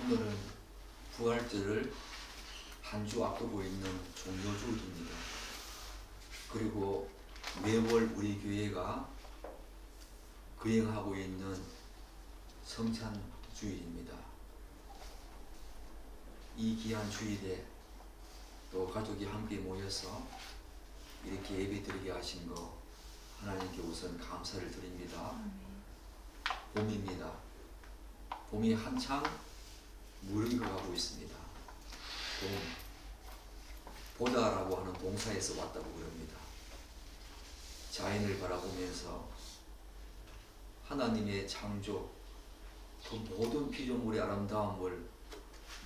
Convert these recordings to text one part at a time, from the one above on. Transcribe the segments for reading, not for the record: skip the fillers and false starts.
오늘은 부활절을 한 주 앞두고 있는 종료주일입니다. 그리고 매월 우리 교회가 거행하고 있는 성찬주일입니다. 이 귀한 주일에 또 가족이 함께 모여서 이렇게 예배드리게 하신 거 하나님께 우선 감사를 드립니다. 봄입니다. 봄이 한창 무르익어가고 있습니다. 봄, 보다라고 하는 동사에서 왔다고 그럽니다. 자연을 바라보면서 하나님의 창조, 그 모든 피조물의 아름다움을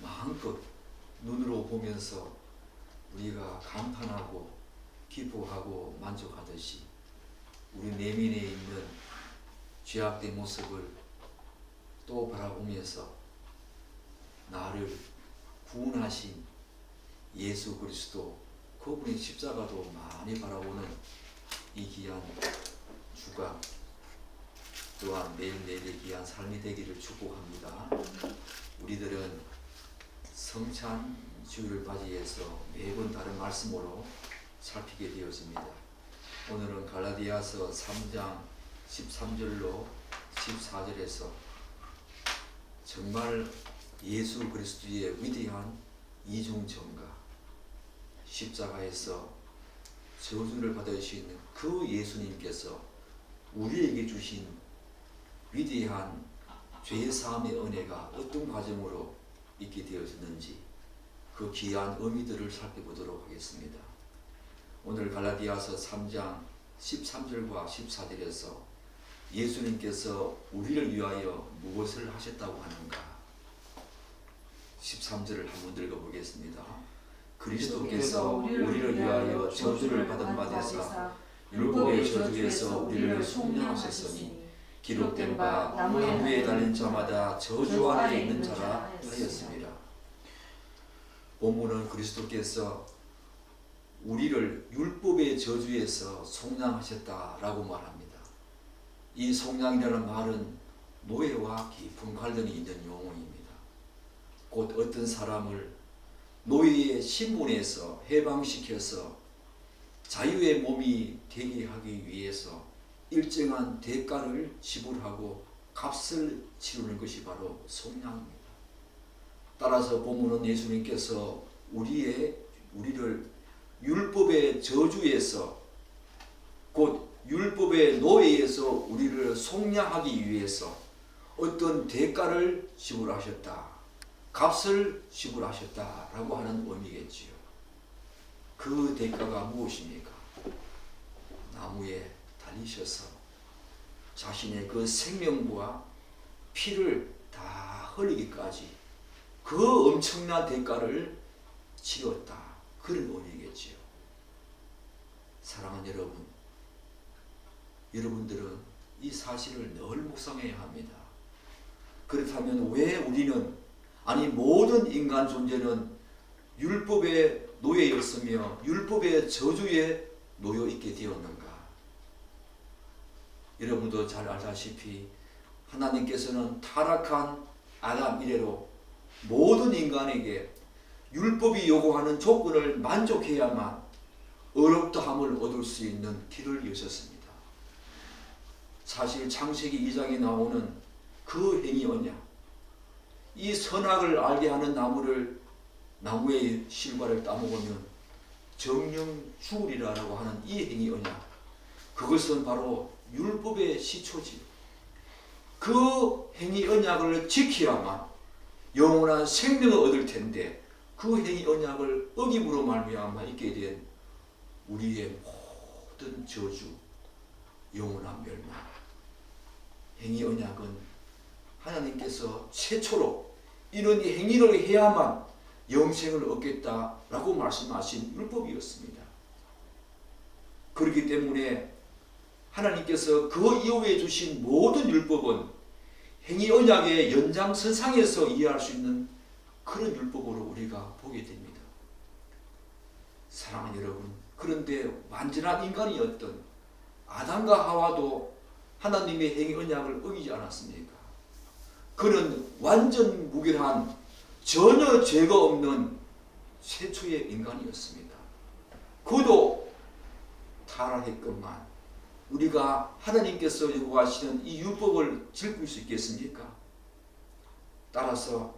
마음껏 눈으로 보면서 우리가 감탄하고 기뻐하고 만족하듯이 우리 내면에 있는 죄악된 모습을 또 바라보면서 나를 구원하신 예수 그리스도 그분의 십자가도 많이 바라보는 이 귀한 주가 또한 매일매일의 귀한 삶이 되기를 축복합니다. 우리들은 성찬주일을 맞이해서 매번 다른 말씀으로 살피게 되었습니다. 오늘은 갈라디아서 3장 13절로 14절에서 정말 예수 그리스도의 위대한 이중전가, 십자가에서 저주를 받으신 그 예수님께서 우리에게 주신 위대한 죄사함의 은혜가 어떤 과정으로 있게 되어졌는지 그 귀한 의미들을 살펴보도록 하겠습니다. 오늘 갈라디아서 3장 13절과 14절에서 예수님께서 우리를 위하여 무엇을 하셨다고 하는가? 13절을 한번 읽어보겠습니다. 그리스도께서 우리를 위하여 저주를 받은 바 되사 율법의 저주에서 우리를 속량하셨으니 기록된 바 나무에 달린 자마다 저주 아래 있는 자라 하였습니다. 본문은 그리스도께서 우리를 율법의 저주에서 속량하셨다라고 말합니다. 이 속량이라는 말은 노예와 깊은 관련이 있는 용어입니다. 곧 어떤 사람을 노예의 신분에서 해방시켜서 자유의 몸이 되게 하기 위해서 일정한 대가를 지불하고 값을 치르는 것이 바로 속량입니다. 따라서 본문은 예수님께서 우리를 율법의 저주에서 곧 율법의 노예에서 우리를 속량하기 위해서 어떤 대가를 지불하셨다. 값을 지불하셨다라고 하는 의미겠지요. 그 대가가 무엇입니까? 나무에 달리셔서 자신의 그 생명과 피를 다 흘리기까지 그 엄청난 대가를 치렀다. 그런 의미겠지요. 사랑하는 여러분, 여러분들은 이 사실을 늘 묵상해야 합니다. 그렇다면 왜 우리는 모든 인간 존재는 율법의 노예였으며 율법의 저주에 놓여 있게 되었는가? 여러분도 잘 알다시피 하나님께서는 타락한 아담 이래로 모든 인간에게 율법이 요구하는 조건을 만족해야만 의롭다함을 얻을 수 있는 길을 여셨습니다. 사실 창세기 2장에 나오는 그 행위 언약, 이 선악을 알게 하는 나무의 실과를 따먹으면 정령 죽으리라고 하는 이 행위 언약, 그것은 바로 율법의 시초지. 그 행위 언약을 지켜야만 영원한 생명을 얻을 텐데 그 행위 언약을 어김으로 말미암아 있게 된 우리의 모든 저주, 영원한 멸망. 행위 언약은 하나님께서 최초로 이런 행위를 해야만 영생을 얻겠다라고 말씀하신 율법이었습니다. 그렇기 때문에 하나님께서 그 이후에 주신 모든 율법은 행위 언약의 연장선상에서 이해할 수 있는 그런 율법으로 우리가 보게 됩니다. 사랑하는 여러분, 그런데 완전한 인간이었던 아담과 하와도 하나님의 행위 언약을 어기지 않았습니까? 그는 완전 무결한 전혀 죄가 없는 최초의 인간이었습니다. 그도 타락했건만 우리가 하나님께서 요구하시는 이 율법을 지킬 수 있겠습니까? 따라서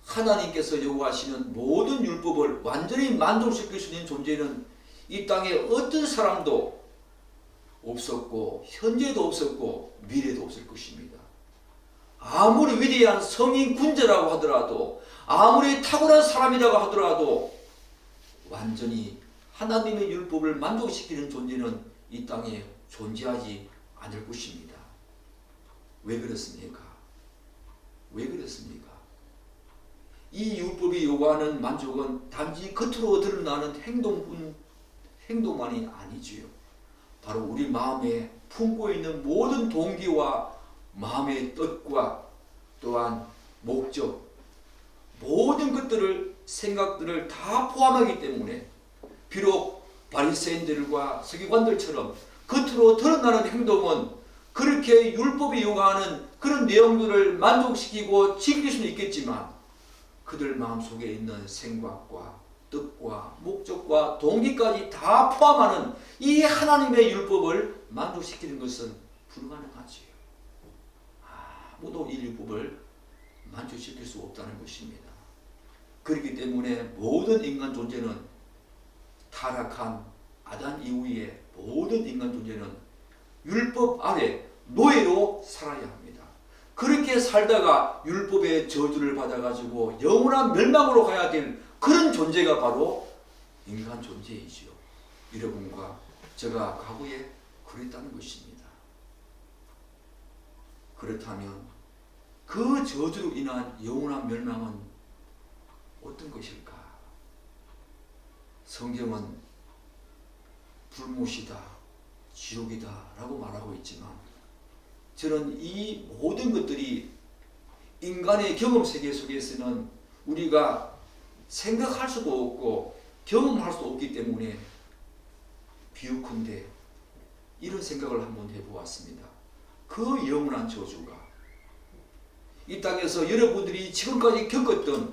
하나님께서 요구하시는 모든 율법을 완전히 만족시킬 수 있는 존재는 이 땅에 어떤 사람도 없었고 현재도 없었고 미래도 없을 것입니다. 아무리 위대한 성인 군자라고 하더라도 아무리 탁월한 사람이라고 하더라도 완전히 하나님의 율법을 만족시키는 존재는 이 땅에 존재하지 않을 것입니다. 왜 그렇습니까? 왜 그렇습니까? 이 율법이 요구하는 만족은 단지 겉으로 드러나는 행동만이 아니지요. 바로 우리 마음에 품고 있는 모든 동기와 마음의 뜻과 또한 목적, 모든 것들을 생각들을 다 포함하기 때문에 비록 바리새인들과 서기관들처럼 겉으로 드러나는 행동은 그렇게 율법이 요구하는 그런 내용들을 만족시키고 지킬 수는 있겠지만 그들 마음속에 있는 생각과 뜻과 목적과 동기까지 다 포함하는 이 하나님의 율법을 만족시키는 것은 불가능하지요. 아무도 이 율법을 만족시킬 수 없다는 것입니다. 그렇기 때문에 모든 인간 존재는 타락한 아담 이후에 모든 인간 존재는 율법 아래 노예로 살아야 합니다. 그렇게 살다가 율법의 저주를 받아가지고 영원한 멸망으로 가야 될 그런 존재가 바로 인간 존재이지요. 여러분과 제가 과거에 그랬다는 것입니다. 그렇다면 그 저주로 인한 영원한 멸망은 어떤 것일까? 성경은 불못이다, 지옥이다 라고 말하고 있지만 저는 이 모든 것들이 인간의 경험 세계 속에서는 우리가 생각할 수도 없고 경험할 수도 없기 때문에 비유컨대 이런 생각을 한번 해보았습니다. 그 영원한 저주가 이 땅에서 여러분들이 지금까지 겪었던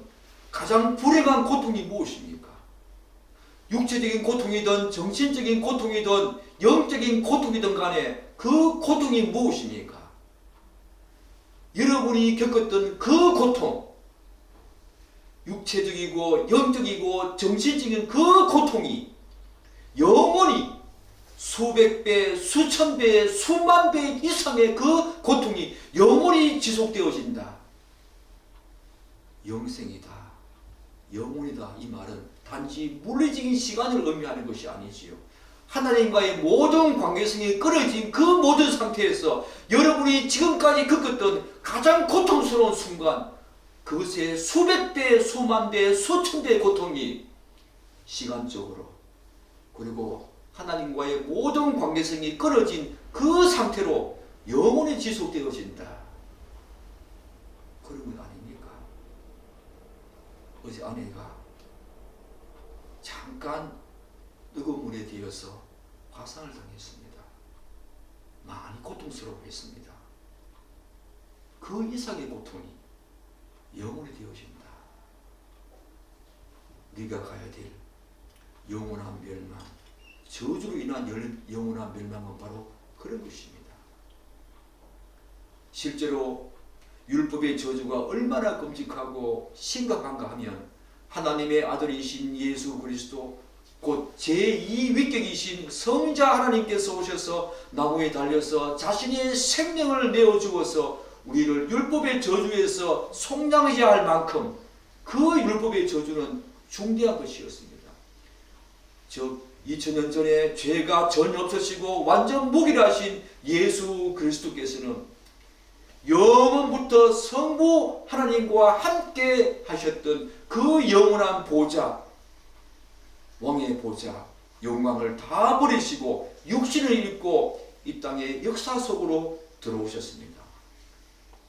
가장 불행한 고통이 무엇입니까? 육체적인 고통이든 정신적인 고통이든 영적인 고통이든 간에 그 고통이 무엇입니까? 여러분이 겪었던 그 고통, 육체적이고 영적이고 정신적인 그 고통이 영원히 수백 배, 수천 배, 수만 배 이상의 그 고통이 영원히 지속되어진다. 영생이다, 영원이다 이 말은 단지 물리적인 시간을 의미하는 것이 아니지요. 하나님과의 모든 관계성이 끊어진 그 모든 상태에서 여러분이 지금까지 겪었던 가장 고통스러운 순간 그것의 수백 배, 수만 배, 수천 배의 고통이 시간적으로 그리고 하나님과의 모든 관계성이 끊어진 그 상태로 영원히 지속되어진다. 그런 건 아닙니까? 어제 아내가 잠깐 뜨거운 물에 데여서 화상을 당했습니다. 많이 고통스러워했습니다. 그 이상의 고통이 영원히 되어진다. 네가 가야 될 영원한 멸망, 저주로 인한 영원한 멸망은 바로 그런 것입니다. 실제로 율법의 저주가 얼마나 끔찍하고 심각한가 하면 하나님의 아들이신 예수 그리스도 곧 제2위격이신 성자 하나님께서 오셔서 나무에 달려서 자신의 생명을 내어주어서 우리를 율법의 저주에서 속량해야 할 만큼 그 율법의 저주는 중대한 것이었습니다. 즉 2000년 전에 죄가 전혀 없으시고 완전 무기라신 예수 그리스도께서는 영원부터 성부 하나님과 함께 하셨던 그 영원한 보좌, 왕의 보좌, 영광을 다 버리시고 육신을 입고 이 땅의 역사 속으로 들어오셨습니다.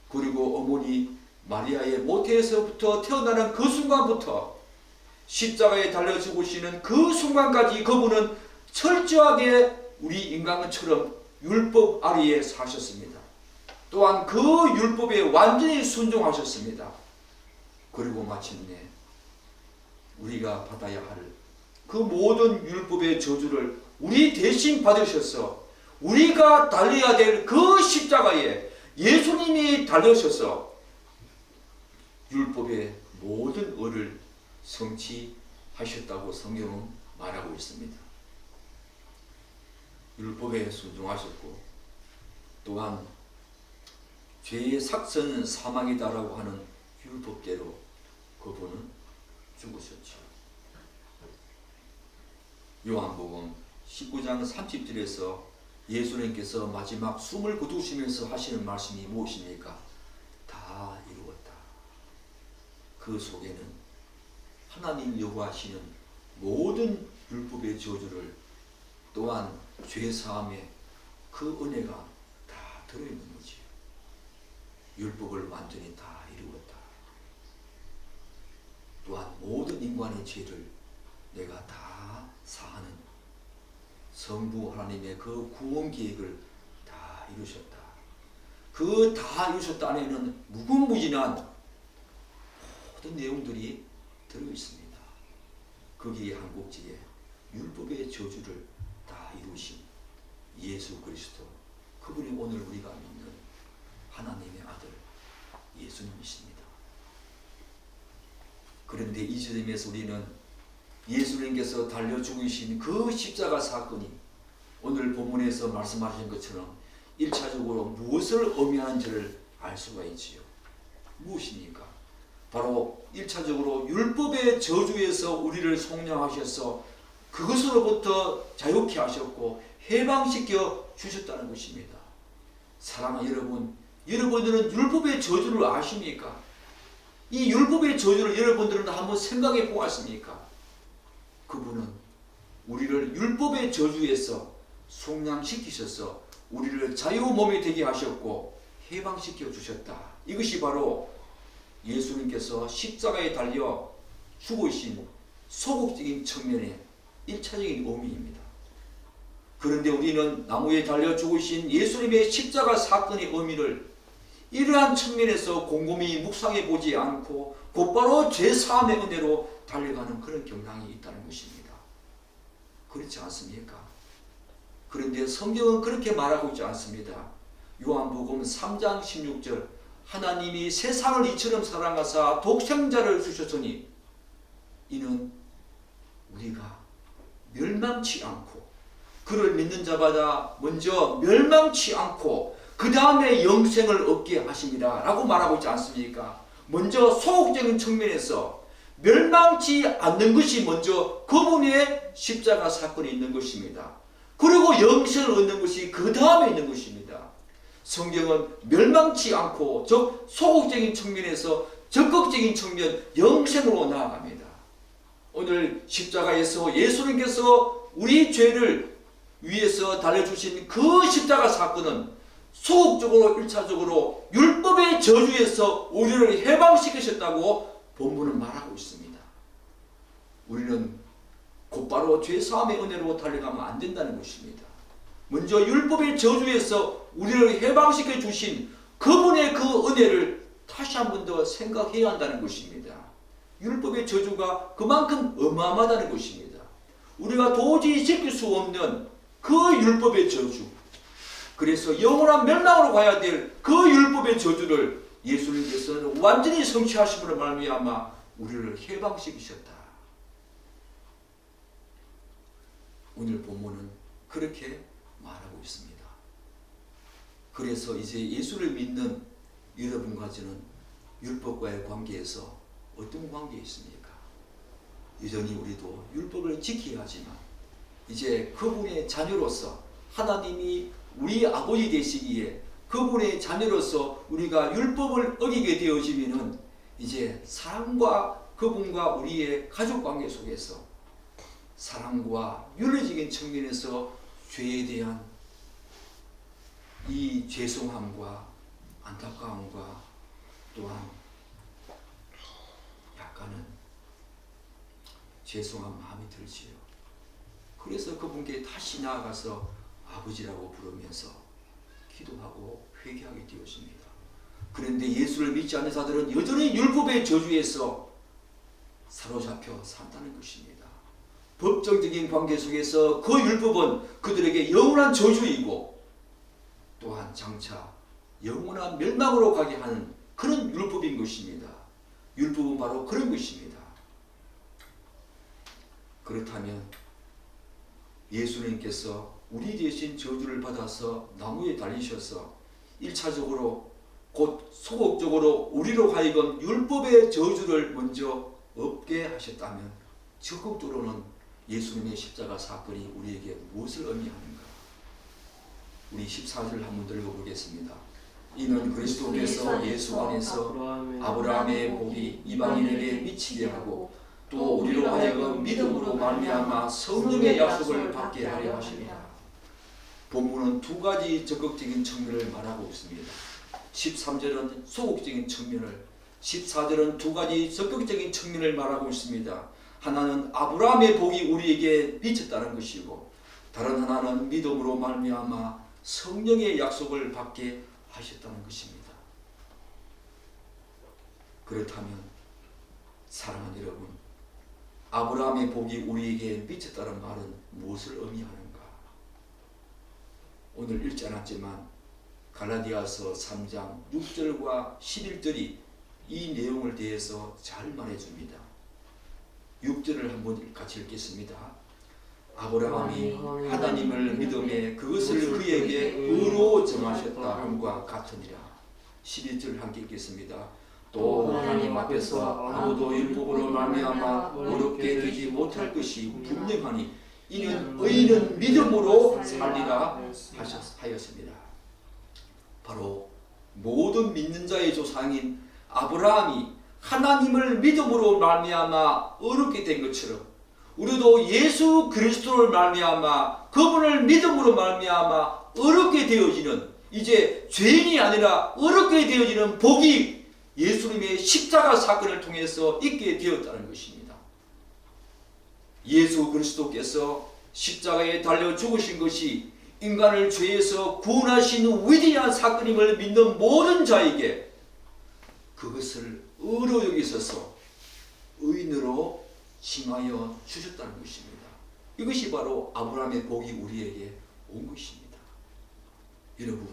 그리고 어머니 마리아의 모태에서부터 태어나는 그 순간부터 십자가에 달려 죽으시는 그 순간까지 그분은 철저하게 우리 인간처럼 율법 아래에 사셨습니다. 또한 그 율법에 완전히 순종하셨습니다. 그리고 마침내 우리가 받아야 할 그 모든 율법의 저주를 우리 대신 받으셔서 우리가 달려야 될 그 십자가에 예수님이 달려셔서 율법의 모든 의를 성취하셨다고 성경은 말하고 있습니다. 율법에 순종하셨고 또한 죄의 삭선은 사망이다라고 하는 율법대로 그분은 죽으셨죠. 요한복음 19장 30절에서 예수님께서 마지막 숨을 거두시면서 하시는 말씀이 무엇입니까? 다 이루었다. 그 속에는 하나님 여호와시는 모든 율법의 저주를 또한 죄사함의 그 은혜가 다 들어있는 거지요. 율법을 완전히 다 이루었다. 또한 모든 인간의 죄를 내가 다 사하는 성부 하나님의 그 구원 계획을 다 이루셨다. 그 다 이루셨다 안에는 무궁무진한 모든 내용들이 들어있습니다. 거기에 한 곡지에 율법의 저주를 다 이루신 예수 그리스도, 그분이 오늘 우리가 믿는 하나님의 아들 예수님이십니다. 그런데 이 지점에서 우리는 예수님께서 달려 죽으신 그 십자가 사건이 오늘 본문에서 말씀하신 것처럼 1차적으로 무엇을 의미하는지를 알 수가 있지요. 무엇입니까? 바로 1차적으로 율법의 저주에서 우리를 속량하셔서 그것으로부터 자유케 하셨고 해방시켜 주셨다는 것입니다. 사랑하는 여러분, 여러분들은 율법의 저주를 아십니까? 이 율법의 저주를 여러분들은 한번 생각해 보았습니까? 그분은 우리를 율법의 저주에서 속량시키셔서 우리를 자유 몸이 되게 하셨고 해방시켜 주셨다. 이것이 바로 예수님께서 십자가에 달려 죽으신 소극적인 측면의 1차적인 의미입니다. 그런데 우리는 나무에 달려 죽으신 예수님의 십자가 사건의 의미를 이러한 측면에서 곰곰이 묵상해 보지 않고 곧바로 죄사함의 은혜로 달려가는 그런 경향이 있다는 것입니다. 그렇지 않습니까? 그런데 성경은 그렇게 말하고 있지 않습니다. 요한복음 3장 16절 하나님이 세상을 이처럼 사랑하사 독생자를 주셨으니 이는 우리가 멸망치 않고 그를 믿는 자마다 먼저 멸망치 않고 그 다음에 영생을 얻게 하십니다 라고 말하고 있지 않습니까? 먼저 소극적인 측면에서 멸망치 않는 것이 먼저 그분의 십자가 사건이 있는 것입니다. 그리고 영생을 얻는 것이 그 다음에 있는 것입니다. 성경은 멸망치 않고 즉 소극적인 측면에서 적극적인 측면 영생으로 나아갑니다. 오늘 십자가에서 예수님께서 우리 죄를 위해서 달려주신 그 십자가 사건은 소극적으로 1차적으로 율법의 저주에서 우리를 해방시키셨다고 본문은 말하고 있습니다. 우리는 곧바로 죄사함의 은혜로 달려가면 안 된다는 것입니다. 먼저 율법의 저주에서 우리를 해방시켜 주신 그분의 그 은혜를 다시 한 번 더 생각해야 한다는 것입니다. 율법의 저주가 그만큼 어마어마하다는 것입니다. 우리가 도저히 지킬 수 없는 그 율법의 저주, 그래서 영원한 멸망으로 가야 될 그 율법의 저주를 예수님께서는 완전히 성취하심으로 말미암아 우리를 해방시키셨다. 오늘 본문은 그렇게 말하고 있습니다. 그래서 이제 예수를 믿는 여러분과 저는 율법과의 관계에서 어떤 관계에 있습니까? 여전히 우리도 율법을 지켜야 하지만 이제 그분의 자녀로서 하나님이 우리 아버지 되시기에 그분의 자녀로서 우리가 율법을 어기게 되어지면은 이제 사랑과 그분과 우리의 가족관계 속에서 사랑과 윤리적인 측면에서 죄에 대한 이 죄송함과 안타까움과 또한 약간은 죄송한 마음이 들지요. 그래서 그분께 다시 나아가서 아버지라고 부르면서 기도하고 회개하게 되었습니다. 그런데 예수를 믿지 않는 자들은 여전히 율법의 저주에서 사로잡혀 산다는 것입니다. 법정적인 관계 속에서 그 율법은 그들에게 영원한 저주이고 또한 장차 영원한 멸망으로 가게 하는 그런 율법인 것입니다. 율법은 바로 그런 것입니다. 그렇다면 예수님께서 우리 대신 저주를 받아서 나무에 달리셔서 1차적으로 곧 소극적으로 우리로 하여금 율법의 저주를 먼저 없게 하셨다면 적극적으로는 예수님의 십자가 사건이 우리에게 무엇을 의미하는가? 우리 14절을 한번 읽어보겠습니다. 이는 그리스도께서 예수 안에서 아브라함의 복이 이방인에게 미치게 하고 또 우리로 하여금 믿음으로 말미암아 성령의 약속을 받게 하려 하십니다. 본문은 두 가지 적극적인 측면을 말하고 있습니다. 13절은 소극적인 측면을, 14절은 두 가지 적극적인 측면을 말하고 있습니다. 하나는 아브라함의 복이 우리에게 미쳤다는 것이고 다른 하나는 믿음으로 말미암아 성령의 약속을 받게 하셨다는 것입니다. 그렇다면 사랑하는 여러분, 아브라함의 복이 우리에게 미쳤다는 말은 무엇을 의미하는가? 오늘 읽지 않았지만 갈라디아서 3장 6절과 11절이 이 내용을 대해서 잘 말해줍니다. 6절을 한번 같이 읽겠습니다. 아브라함이 하나님을 믿음에 그것을 그에게 의로 정하셨다 함과 같으니라. 11절 함께 읽겠습니다. 또 하나님 앞에서 아무도 율법으로 말미암아 어렵게 되지 못할 것이 분명하니 이는 의인은 믿음으로 살리라 하였습니다. 바로 모든 믿는 자의 조상인 아브라함이 하나님을 믿음으로 말미암아 어렵게 된 것처럼 우리도 예수 그리스도를 말미암아 그분을 믿음으로 말미암아 어렵게 되어지는, 이제 죄인이 아니라 어렵게 되어지는 복이 예수님의 십자가 사건을 통해서 있게 되었다는 것입니다. 예수 그리스도께서 십자가에 달려 죽으신 것이 인간을 죄에서 구원하신 위대한 사건임을 믿는 모든 자에게 그것을 의로 여기셔서 의인으로 칭하여 주셨다는 것입니다. 이것이 바로 아브라함의 복이 우리에게 온 것입니다. 여러분,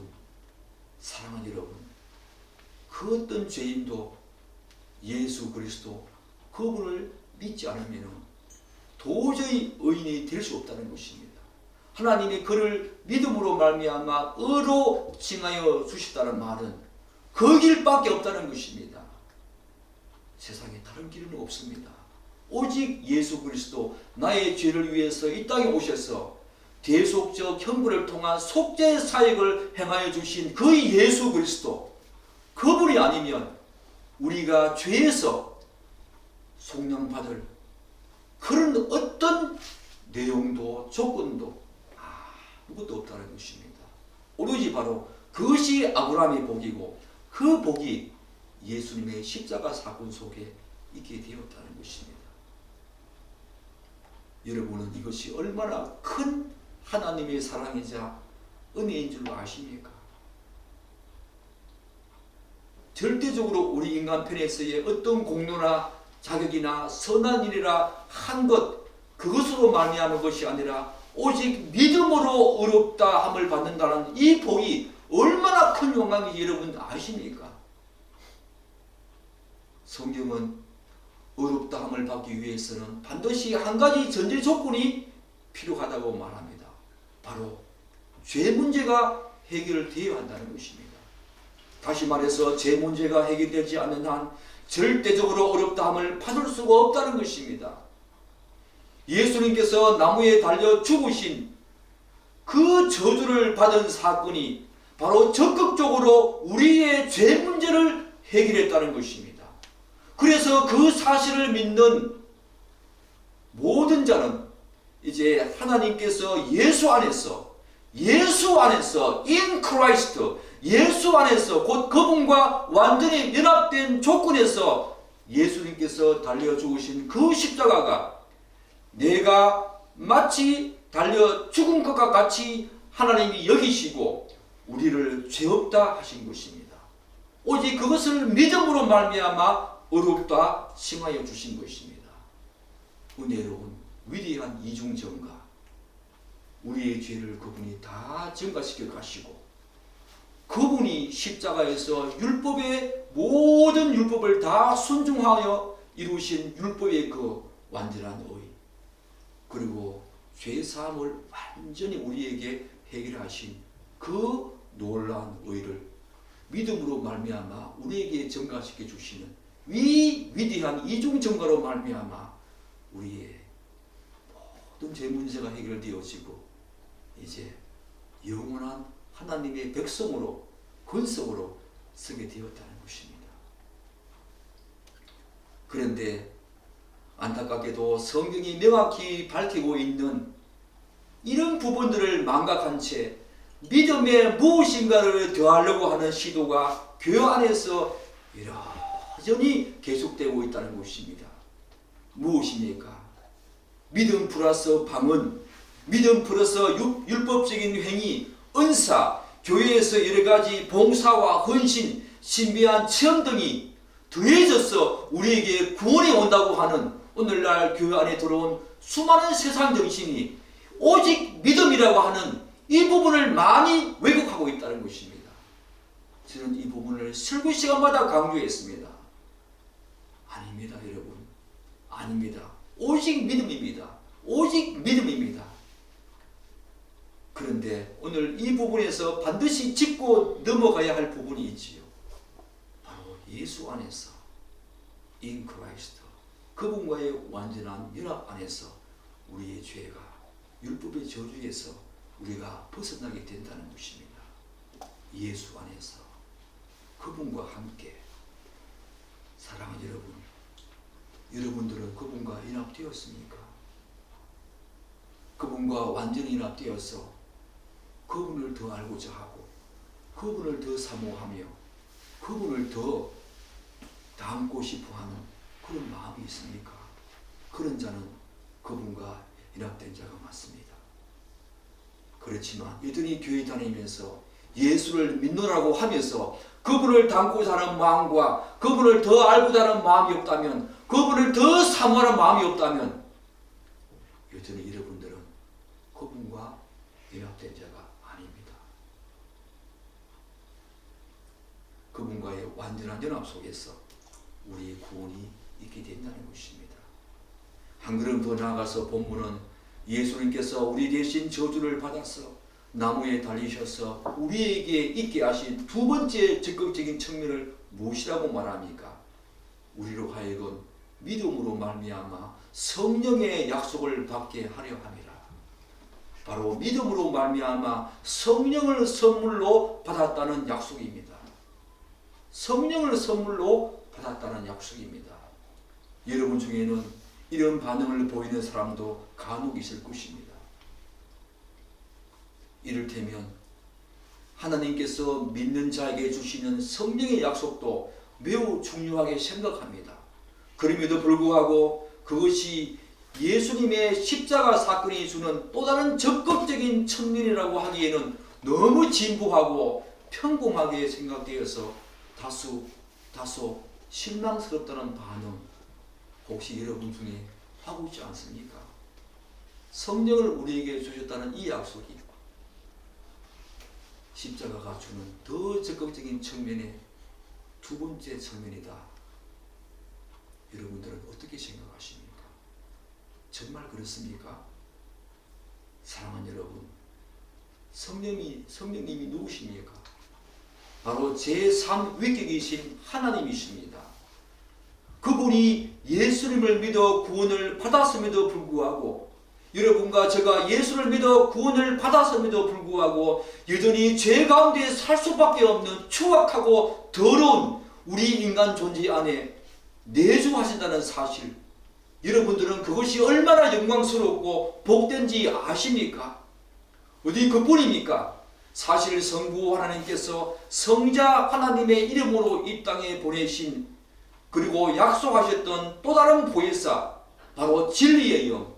사랑하는 여러분, 그 어떤 죄인도 예수 그리스도 그분을 믿지 않으면 도저히 의인이 될 수 없다는 것입니다. 하나님이 그를 믿음으로 말미암아 의로 칭하여 주셨다는 말은 그 길밖에 없다는 것입니다. 세상에 다른 길은 없습니다. 오직 예수 그리스도, 나의 죄를 위해서 이 땅에 오셔서 대속적 형벌을 통한 속죄 사역을 행하여 주신 그 예수 그리스도, 그분이 아니면 우리가 죄에서 속량받을 그런 어떤 내용도 조건도 아무것도 없다는 것입니다. 오로지 바로 그것이 아브라함의 복이고 그 복이 예수님의 십자가 사건 속에 있게 되었다는 것입니다. 여러분은 이것이 얼마나 큰 하나님의 사랑이자 은혜인 줄 아십니까? 절대적으로 우리 인간 편에서의 어떤 공로나 자격이나 선한 일이라 한 것, 그것으로 말미암은 것이 아니라 오직 믿음으로 의롭다 함을 받는다는 이 복이 얼마나 큰 영광인지 여러분 아십니까? 성경은 의롭다 함을 받기 위해서는 반드시 한 가지 전제 조건이 필요하다고 말합니다. 바로 죄 문제가 해결되어야 한다는 것입니다. 다시 말해서 죄 문제가 해결되지 않는 한 절대적으로 어렵다 함을 받을 수가 없다는 것입니다. 예수님께서 나무에 달려 죽으신 그 저주를 받은 사건이 바로 적극적으로 우리의 죄 문제를 해결했다는 것입니다. 그래서 그 사실을 믿는 모든 자는 이제 하나님께서 예수 안에서 in Christ, 예수 안에서 곧 그분과 완전히 연합된 조건에서 예수님께서 달려 죽으신 그 십자가가 내가 마치 달려 죽은 것과 같이 하나님이 여기시고 우리를 죄 없다 하신 것입니다. 오직 그것을 믿음으로 말미암아 어렵다 칭하여 주신 것입니다. 은혜로운 위대한 이중전가, 우리의 죄를 그분이 다 전가시켜 가시고 그분이 십자가에서 율법의 모든 율법을 다 순종하여 이루신 율법의 그 완전한 의, 그리고 죄사함을 완전히 우리에게 해결하신 그 놀라운 의를 믿음으로 말미암아 우리에게 전가시켜 주시는 위대한 이중전가로 말미암아 우리의 모든 죄 문제가 해결되어지고 이제 영원한 하나님의 백성으로 권속으로 서게 되었다는 것입니다. 그런데 안타깝게도 성경이 명확히 밝히고 있는 이런 부분들을 망각한 채 믿음에 무엇인가를 더하려고 하는 시도가 교회 안에서 여전히 계속되고 있다는 것입니다. 무엇입니까? 믿음 플러스 방언, 믿음 플러스 율법적인 행위, 은사, 교회에서 여러가지 봉사와 헌신, 신비한 체험 등이 더해져서 우리에게 구원이 온다고 하는 오늘날 교회 안에 들어온 수많은 세상 정신이 오직 믿음이라고 하는 이 부분을 많이 왜곡하고 있다는 것입니다. 저는 이 부분을 설교 시간마다 강조했습니다. 아닙니다, 여러분. 아닙니다. 오직 믿음입니다. 오직 믿음입니다. 그런데 오늘 이 부분에서 반드시 짚고 넘어가야 할 부분이 있지요. 바로 예수 안에서 in Christ, 그분과의 완전한 연합 안에서 우리의 죄가 율법의 저주에서 우리가 벗어나게 된다는 것입니다. 예수 안에서 그분과 함께. 사랑하는 여러분, 여러분들은 그분과 연합되었습니까? 그분과 완전히 연합되어서 그분을 더 알고자 하고 그분을 더 사모하며 그분을 더 닮고 싶어하는 그런 마음이 있습니까? 그런 자는 그분과 연합된 자가 맞습니다. 그렇지만 여전히 교회 다니면서 예수를 믿노라고 하면서 그분을 닮고자 하는 마음과 그분을 더 알고자 하는 마음이 없다면, 그분을 더 사모하는 마음이 없다면 여전히 여러분들은 그분과 연합된 자가 아닙니다. 그분과의 완전한 연합 속에서 우리의 구원이 있게 된다는 것입니다. 한 걸음 더 나아가서 본문은 예수님께서 우리 대신 저주를 받아서 나무에 달리셔서 우리에게 있게 하신 두 번째 적극적인 측면을 무엇이라고 말합니까? 우리로 하여금 믿음으로 말미암아 성령의 약속을 받게 하려 함이라. 바로 믿음으로 말미암아 성령을 선물로 받았다는 약속입니다. 성령을 선물로 받았다는 약속입니다. 여러분 중에는 이런 반응을 보이는 사람도 간혹 있을 것입니다. 이를테면 하나님께서 믿는 자에게 주시는 성령의 약속도 매우 중요하게 생각합니다. 그럼에도 불구하고 그것이 예수님의 십자가 사건이 주는 또 다른 적극적인 측면이라고 하기에는 너무 진부하고 평범하게 생각되어서 다소 실망스럽다는 반응, 혹시 여러분 중에 하고 있지 않습니까? 성령을 우리에게 주셨다는 이 약속이 십자가가 주는 더 적극적인 측면의 두 번째 측면이다. 여러분들은 어떻게 생각하십니까? 정말 그렇습니까? 사랑하는 여러분, 성령님이 누구십니까? 바로 제3위격이신 하나님이십니다. 그분이 예수님을 믿어 구원을 받았음에도 불구하고, 여러분과 제가 예수를 믿어 구원을 받았음에도 불구하고 여전히 죄 가운데 살 수밖에 없는 추악하고 더러운 우리 인간 존재 안에 내주하신다는 사실, 여러분들은 그것이 얼마나 영광스럽고 복된지 아십니까? 어디 그뿐입니까? 사실 성부 하나님께서 성자 하나님의 이름으로 이 땅에 보내신, 그리고 약속하셨던 또 다른 보혜사, 바로 진리의 영,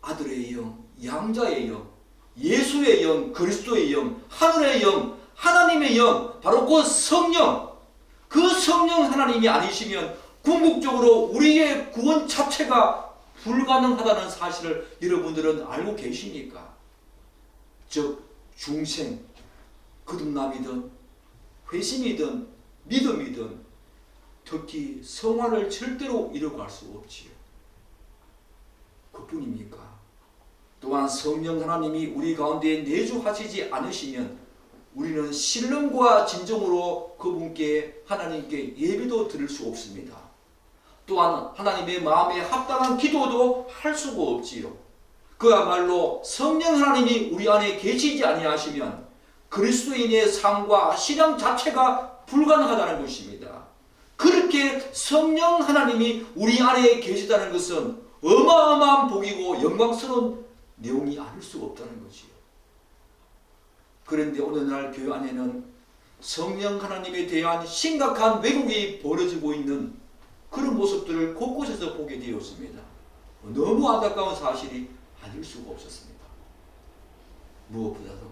아들의 영, 양자의 영, 예수의 영, 그리스도의 영, 하늘의 영, 하나님의 영, 바로 그 성령, 그 성령 하나님이 아니시면 궁극적으로 우리의 구원 자체가 불가능하다는 사실을 여러분들은 알고 계십니까? 즉 중생, 거듭남이든 회심이든 믿음이든 특히 성화를 절대로 이뤄갈 수 없지요. 그뿐입니까? 또한 성령 하나님이 우리 가운데 내주하시지 않으시면 우리는 신령과 진정으로 그분께 하나님께 예배도 드릴 수 없습니다. 또한 하나님의 마음에 합당한 기도도 할 수가 없지요. 그야말로 성령 하나님이 우리 안에 계시지 아니하시면 그리스도인의 삶과 신앙 자체가 불가능하다는 것입니다. 그렇게 성령 하나님이 우리 안에 계시다는 것은 어마어마한 복이고 영광스러운 내용이 아닐 수가 없다는 거지요. 그런데 오늘날 교회 안에는 성령 하나님에 대한 심각한 왜곡이 벌어지고 있는 그런 모습들을 곳곳에서 보게 되었습니다. 너무 안타까운 사실이 아닐 수가 없었습니다. 무엇보다도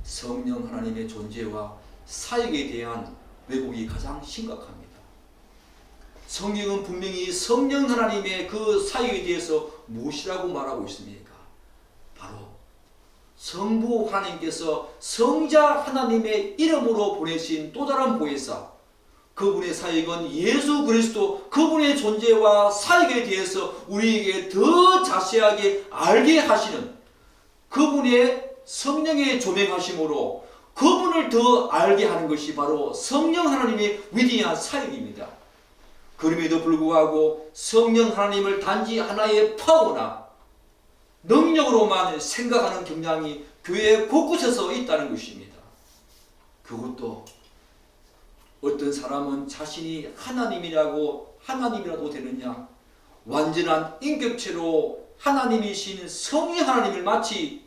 성령 하나님의 존재와 사역에 대한 왜곡이 가장 심각합니다. 성경은 분명히 성령 하나님의 그 사역에 대해서 무엇이라고 말하고 있습니까? 바로 성부 하나님께서 성자 하나님의 이름으로 보내신 또 다른 보혜사, 그분의 사역은 예수 그리스도 그분의 존재와 사역에 대해서 우리에게 더 자세하게 알게 하시는 그분의 성령의 조명하심으로 그분을 더 알게 하는 것이 바로 성령 하나님의 위대한 사역입니다. 그럼에도 불구하고 성령 하나님을 단지 하나의 파워나 능력으로만 생각하는 경향이 교회 곳곳에서 있다는 것입니다. 그것도 어떤 사람은 자신이 하나님이라도 되느냐, 완전한 인격체로 하나님이신 성령 하나님을 마치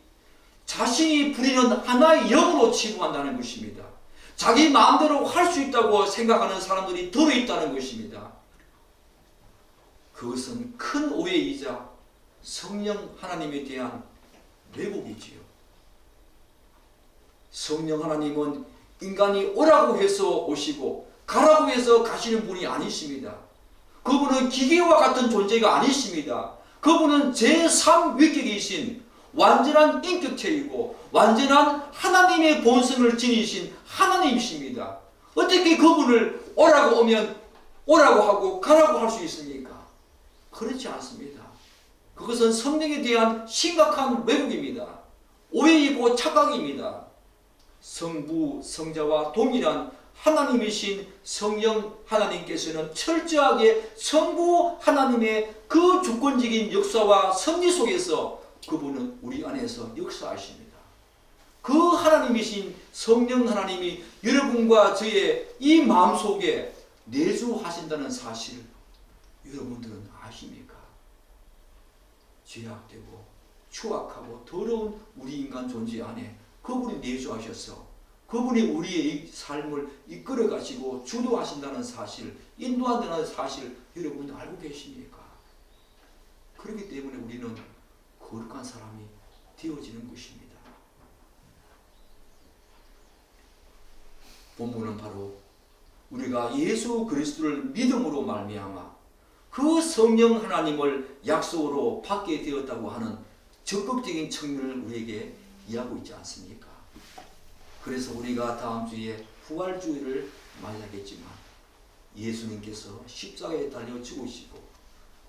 자신이 부리는 하나의 영으로 취급한다는 것입니다. 자기 마음대로 할 수 있다고 생각하는 사람들이 들어있다는 것입니다. 그것은 큰 오해이자 성령 하나님에 대한 왜곡이지요. 성령 하나님은 인간이 오라고 해서 오시고 가라고 해서 가시는 분이 아니십니다. 그분은 기계와 같은 존재가 아니십니다. 그분은 제3위격이신 완전한 인격체이고 완전한 하나님의 본성을 지니신 하나님이십니다. 어떻게 그분을 오라고 오면 오라고 하고 가라고 할 수 있습니까? 그렇지 않습니다. 그것은 성령에 대한 심각한 왜곡입니다. 오해이고 착각입니다. 성부, 성자와 동일한 하나님이신 성령 하나님께서는 철저하게 성부 하나님의 그 주권적인 역사와 섭리 속에서 그분은 우리 안에서 역사하십니다. 그 하나님이신 성령 하나님이 여러분과 저의 이 마음속에 내주하신다는 사실 여러분들은 아십니까? 죄악되고 추악하고 더러운 우리 인간 존재 안에 그분이 내주하셔서 그분이 우리의 삶을 이끌어 가시고 주도하신다는 사실, 인도한다는 사실 여러분 알고 계십니까? 그렇기 때문에 우리는 거룩한 사람이 되어지는 것입니다. 본문은 바로 우리가 예수 그리스도를 믿음으로 말미암아 그 성령 하나님을 약속으로 받게 되었다고 하는 적극적인 측면을 우리에게 이해하고 있지 않습니까? 그래서 우리가 다음 주에 부활주의를 맞이하겠지만 예수님께서 십자가에 달려 죽으시고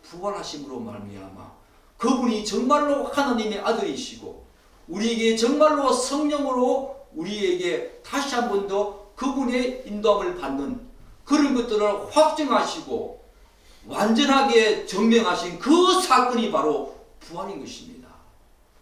부활하심으로 말미암아 그분이 정말로 하나님의 아들이시고 우리에게 정말로 성령으로 우리에게 다시 한 번 더 그분의 인도함을 받는 그런 것들을 확증하시고 완전하게 증명하신 그 사건이 바로 부활인 것입니다.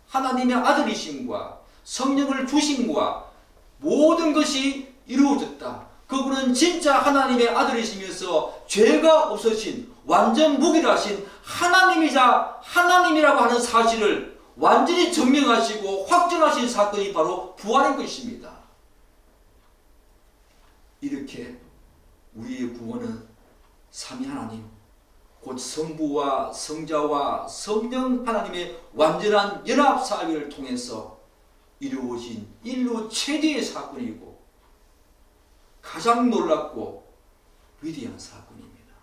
하나님의 아들이심과 성령을 주심과 모든 것이 이루어졌다. 그분은 진짜 하나님의 아들이시면서 죄가 없으신 완전 무결하신 하나님이자 하나님이라고 하는 사실을 완전히 증명하시고 확증하신 사건이 바로 부활인 것입니다. 이렇게 우리의 구원은 삼위 하나님 곧 성부와 성자와 성령 하나님의 완전한 연합 사역을 통해서 이루어진 인류 최대의 사건이고 가장 놀랍고 위대한 사건입니다.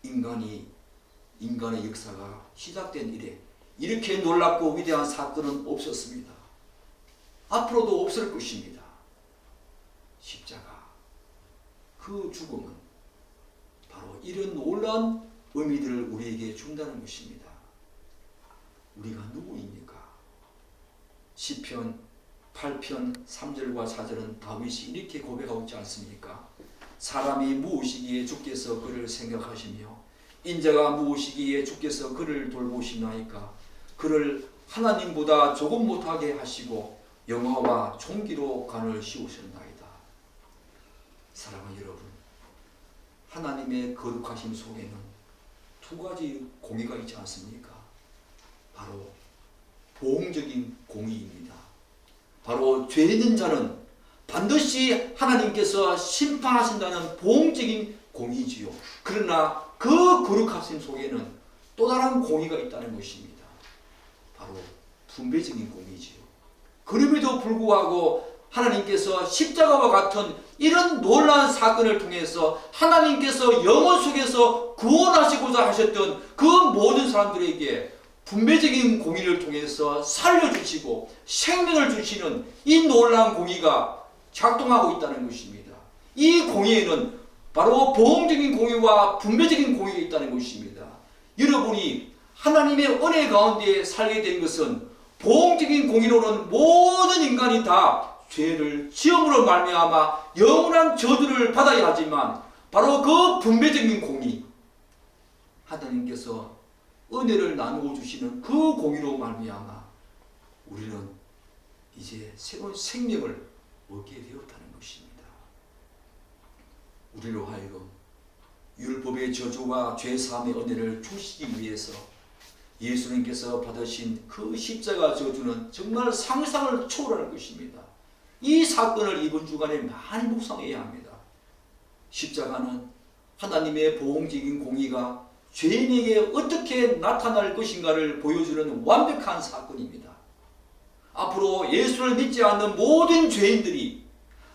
인간의 역사가 시작된 이래 이렇게 놀랍고 위대한 사건은 없었습니다. 앞으로도 없을 것입니다. 십자가, 그 죽음은 바로 이런 놀라운 의미들을 우리에게 준다는 것입니다. 우리가 누구입니까? 시편 8편 3절과 4절은 다윗이 이렇게 고백하고 있지 않습니까? 사람이 무엇이기에 주께서 그를 생각하시며 인자가 무엇이기에 주께서 그를 돌보시나이까? 그를 하나님보다 조금 못하게 하시고 영화와 총기로 간을 씌우셨나이다. 사랑하는 여러분, 하나님의 거룩하심 속에는 두 가지 공의가 있지 않습니까? 바로 보응적인 공의입니다. 바로 죄 있는 자는 반드시 하나님께서 심판하신다는 보응적인 공의지요. 그러나 그 거룩하심 속에는 또 다른 공의가 있다는 것입니다. 바로 분배적인 공의지요. 그럼에도 불구하고 하나님께서 십자가와 같은 이런 놀라운 사건을 통해서 하나님께서 영혼 속에서 구원하시고자 하셨던 그 모든 사람들에게 분배적인 공의를 통해서 살려주시고 생명을 주시는 이 놀라운 공의가 작동하고 있다는 것입니다. 이 공의에는 바로 보응적인 공의와 분배적인 공의가 있다는 것입니다. 여러분이 하나님의 은혜 가운데 살게 된 것은 보응적인 공의로는 모든 인간이 다 죄를 지음으로 말미암아 영원한 저주를 받아야 하지만 바로 그 분배적인 공의, 하나님께서 은혜를 나누어 주시는 그 공의로 말미암아 우리는 이제 새로운 생명을 얻게 되었다는 것입니다. 우리로 하여금 율법의 저주와 죄사함의 은혜를 주시기 위해서 예수님께서 받으신 그 십자가 저주는 정말 상상을 초월하는 것입니다. 이 사건을 이번 주간에 많이 묵상해야 합니다. 십자가는 하나님의 보응적인 공의가 죄인에게 어떻게 나타날 것인가를 보여주는 완벽한 사건입니다. 앞으로 예수를 믿지 않는 모든 죄인들이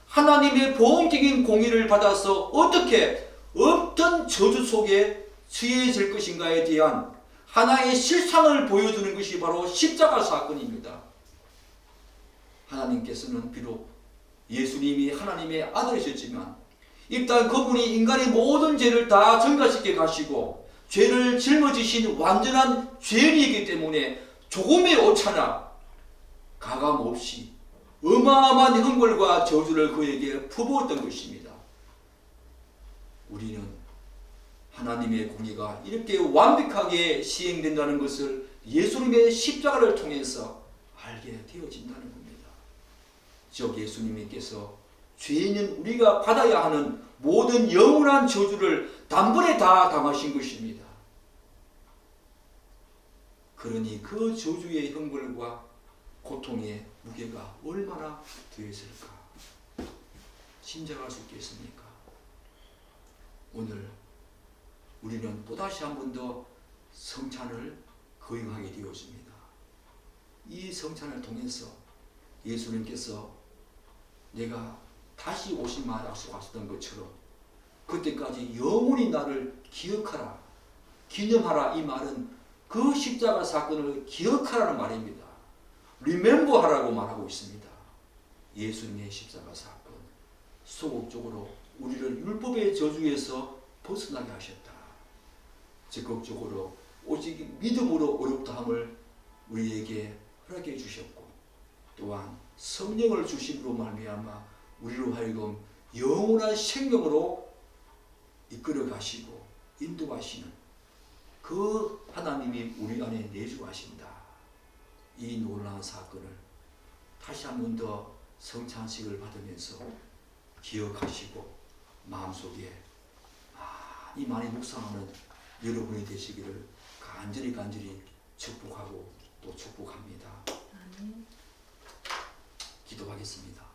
하나님의 보응적인 공의를 받아서 어떻게 어떤 저주 속에 처해질 것인가에 대한 하나의 실상을 보여주는 것이 바로 십자가 사건입니다. 하나님께서는 비록 예수님이 하나님의 아들이셨지만 이 땅 그분이 인간의 모든 죄를 다 전가시켜 가시고 죄를 짊어지신 완전한 죄인이기 때문에 조금의 오차나 가감 없이 어마어마한 형벌과 저주를 그에게 퍼부었던 것입니다. 우리는 하나님의 공의가 이렇게 완벽하게 시행된다는 것을 예수님의 십자가를 통해서 알게 되어진다는 겁니다. 즉 예수님께서 죄인인 우리가 받아야 하는 모든 영원한 저주를 단번에 다 당하신 것입니다. 그러니 그 저주의 형벌과 고통의 무게가 얼마나 되었을까 짐작할 수 있겠습니까? 오늘 우리는 또다시 한 번 더 성찬을 거행하게 되었습니다. 이 성찬을 통해서 예수님께서 내가 다시 오시마 약속하셨던 것처럼 그때까지 영원히 나를 기억하라, 기념하라, 이 말은 그 십자가 사건을 기억하라는 말입니다. Remember 하라고 말하고 있습니다. 예수님의 십자가 사건, 소극적으로 우리를 율법의 저주에서 벗어나게 하셨다. 적극적으로 오직 믿음으로 어렵다함을 우리에게 허락해 주셨고, 또한 성령을 주심으로 말미암아 우리로 하여금 영원한 생명으로 이끌어 가시고 인도하시는 그 하나님이 우리 안에 내주하신다. 이 놀라운 사건을 다시 한 번 더 성찬식을 받으면서 기억하시고 마음속에 많이 묵상하는 여러분이 되시기를 간절히 축복하고 또 축복합니다. 기도하겠습니다.